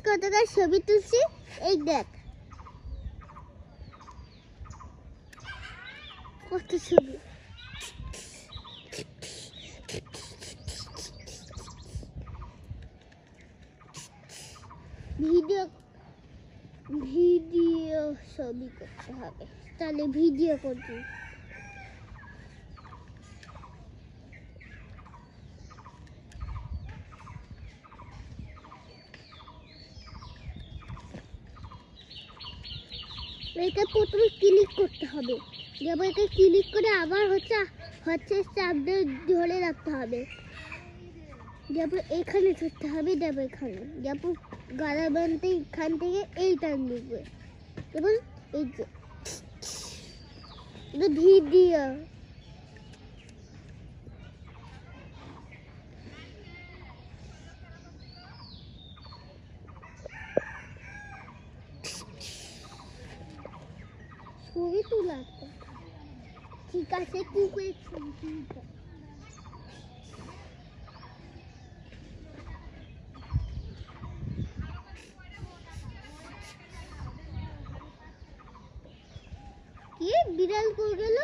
কতটা ছবি তুলছি, এই দেখ কত ছবি। ভিডিও ভিডিও ছবি করতে হবে, তাহলে ভিডিও করবি। এটা প্রথমে ক্লিক করতে হবে, যেমন এটা ক্লিক করে আবার হচ্ছে চাপ ধরে রাখতে হবে। যেমন এখানে ধরতে হবে, যেমন এখানে যেমন গাড়া বানতে এখান থেকে এই টান দিবে, যেমন এই যে ভিডিও। ছবি তোলা ঠিক আছে, কি করে ছবি তুলতে কি বিড়াল করে গেল।